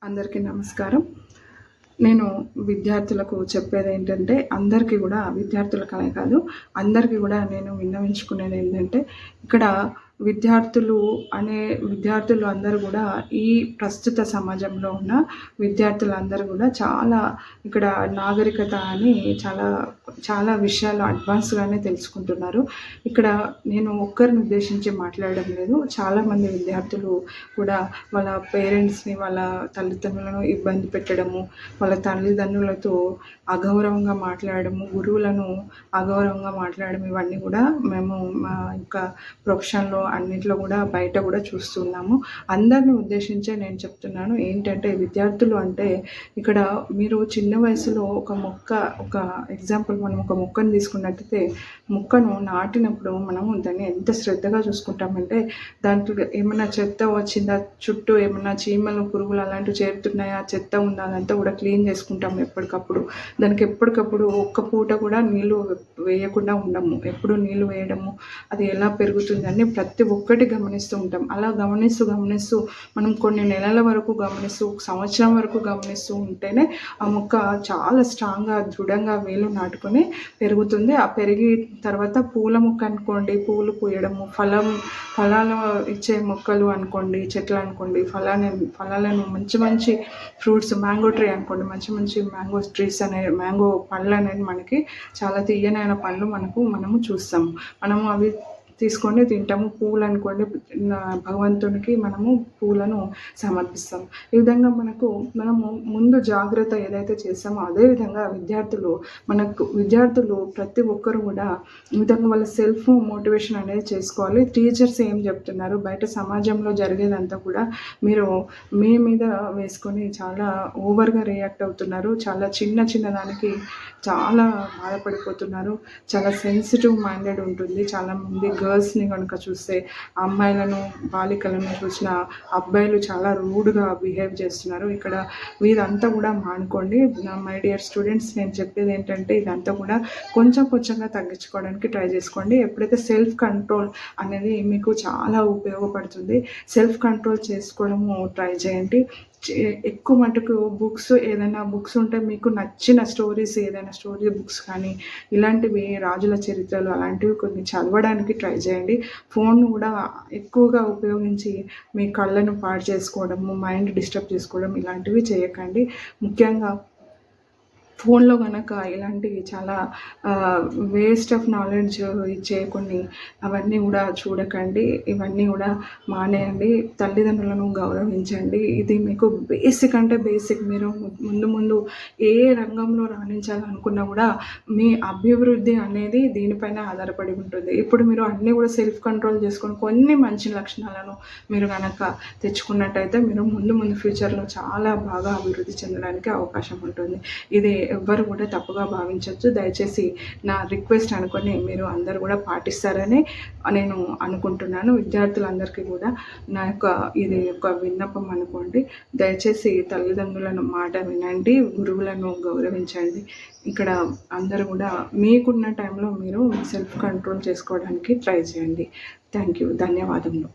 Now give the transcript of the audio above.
అందరికీ నమస్కారం. నేను విద్యార్థులకు చెప్పేదేంటంటే, అందరికీ గూడా విద్యార్థులకనే కాదు, అందరికీ గూడా నేను విన్నవించుకునేదేంటంటే, ఇక్కడ విద్యార్థులు అందరూ గూడా ఈ ప్రస్తుత సమాజంలో ఉన్న విద్యార్థులందరూ గూడా చాలా ఇక్కడ నాగరికత అని చాలా విషయాలు అడ్వాన్స్‌గానే తెలుసుకుంటున్నారు. ఇక్కడ నేను ఒక్కరిని ఉద్దేశించి మాట్లాడడం లేదు. చాలామంది విద్యార్థులు కూడా వాళ్ళ పేరెంట్స్‌ని, వాళ్ళ తల్లిదండ్రులను ఇబ్బంది పెట్టడము, వాళ్ళ తల్లిదండ్రులతో అగౌరవంగా మాట్లాడడము, గురువులను అగౌరవంగా మాట్లాడడం ఇవన్నీ గూడా మేము మా యొక్క ప్రొఫెషన్‌లో అన్నిట్లో గూడా బయట గూడా చూస్తున్నాము. అందరిని ఉద్దేశించే నేను చెప్తున్నాను. ఏంటంటే విద్యార్థులు అంటే ఇక్కడ మీరు చిన్న వయసులో ఒక ఎగ్జాంపుల్ మనం ఒక మొక్కను తీసుకున్నట్టయితే మొక్కను నాటినప్పుడు మనము దాన్ని ఎంత శ్రద్ధగా చూసుకుంటామంటే దాంట్లో ఏమైనా చెత్త వచ్చిందా, చుట్టూ ఏమన్నా చీమలు, పురుగులు అలాంటివి చేరుతున్నాయా, చెత్త ఉందా అదంతా కూడా క్లీన్ చేసుకుంటాము ఎప్పటికప్పుడు. దానికి ఎప్పటికప్పుడు ఒక్క పూట కూడా నీళ్ళు వేయకుండా ఉండము. ఎప్పుడు నీళ్ళు వేయడము, అది ఎలా పెరుగుతుందని ప్రతి ఒక్కటి గమనిస్తూ ఉంటాం. అలా గమనిస్తూ మనం కొన్ని నెలల వరకు గమనిస్తూ, సంవత్సరం వరకు గమనిస్తూ ఉంటేనే ఆ మొక్క చాలా స్ట్రాంగ్‌గా, దృఢంగా వేళ్ళు నాటుకొని పెరుగుతుంది. ఆ పెరిగి తర్వాత పూల మొక్క అనుకోండి, పూలు పూయడము, ఫలాలు ఇచ్చే మొక్కలు అనుకోండి, చెట్లు అనుకోండి, ఫలాలను మంచి ఫ్రూట్స్, మ్యాంగో ట్రీ అనుకోండి, మంచి మ్యాంగో ట్రీస్ మ్యాంగో పళ్ళు అనేది మనకి చాలా తియ్యనైన పళ్ళు మనము చూస్తాము. మనము అవి తీసుకొని తింటాము. పూలు అనుకోండి, భగవంతునికి మనము పూలను సమర్పిస్తాం. ఈ విధంగా మనము ముందు జాగ్రత్త ఏదైతే చేస్తామో అదేవిధంగా విద్యార్థులు ప్రతి ఒక్కరు కూడా ఈ విధంగా వాళ్ళ సెల్ఫ్ మోటివేషన్ అనేది చేసుకోవాలి. టీచర్స్ ఏం చెప్తున్నారు, బయట సమాజంలో జరిగేదంతా కూడా మీరు మీ మీద వేసుకొని చాలా ఓవర్గా రియాక్ట్ అవుతున్నారు. చాలా చిన్న దానికి చాలా బాధపడిపోతున్నారు. చాలా సెన్సిటివ్ మైండెడ్ ఉంటుంది. చాలామంది గర్ల్స్ని కనుక చూస్తే, అమ్మాయిలను, బాలికలను చూసిన అబ్బాయిలు చాలా రూడ్గా బిహేవ్ చేస్తున్నారు. ఇక్కడ వీరంతా కూడా మానుకోండి. మై డియర్ స్టూడెంట్స్, నేను చెప్పేది ఏంటంటే ఇదంతా కూడా కొంచెంగా తగ్గించుకోవడానికి ట్రై చేసుకోండి. ఎప్పుడైతే సెల్ఫ్ కంట్రోల్ అనేది మీకు చాలా ఉపయోగపడుతుంది. సెల్ఫ్ కంట్రోల్ చేసుకోవడము ట్రై చేయండి. ఎక్కువ మటుకు ఏదైనా బుక్స్ ఉంటే మీకు నచ్చిన స్టోరీస్, ఏదైనా స్టోరీ బుక్స్ కానీ ఇలాంటివి, రాజుల చరిత్రలు అలాంటివి కొన్ని చదవడానికి ట్రై చేయండి. ఫోన్ కూడా ఎక్కువగా ఉపయోగించి మీ కళ్ళను పాడు చేసుకోవడము, మైండ్ డిస్టర్బ్ చేసుకోవడం ఇలాంటివి చేయకండి. ముఖ్యంగా ఫోన్లో కనుక ఇలాంటివి చాలా వేస్ట్ ఆఫ్ నాలెడ్జ్ ఇచ్చే అవన్నీ కూడా చూడకండి. ఇవన్నీ కూడా మానేయండి. తల్లిదండ్రులను గౌరవించండి. ఇది మీకు బేసిక్ అంటే బేసిక్. మీరు ముందు ఏ రంగంలో రాణించాలనుకున్నా కూడా మీ అభివృద్ధి అనేది దీనిపైన ఆధారపడి ఉంటుంది. ఇప్పుడు మీరు అన్నీ కూడా సెల్ఫ్ కంట్రోల్ చేసుకొని కొన్ని మంచి లక్షణాలను మీరు కనుక తెచ్చుకున్నట్టయితే మీరు ముందు ఫ్యూచర్లో చాలా బాగా అభివృద్ధి చెందడానికి అవకాశం ఉంటుంది. ఇది ఎవ్వరు కూడా తప్పుగా భావించొద్దు. దయచేసి నా రిక్వెస్ట్ అనుకొని మీరు అందరూ కూడా పాటిస్తారని నేను అనుకుంటున్నాను. విద్యార్థులందరికీ కూడా ఇది ఒక విన్నపం అనుకోండి. దయచేసి తల్లిదండ్రులను మాట వినండి, గురువులను గౌరవించండి. ఇక్కడ అందరూ కూడా మీకున్న టైంలో మీరు సెల్ఫ్ కంట్రోల్ చేసుకోవడానికి ట్రై చేయండి. Thank you. ధన్యవాదములు.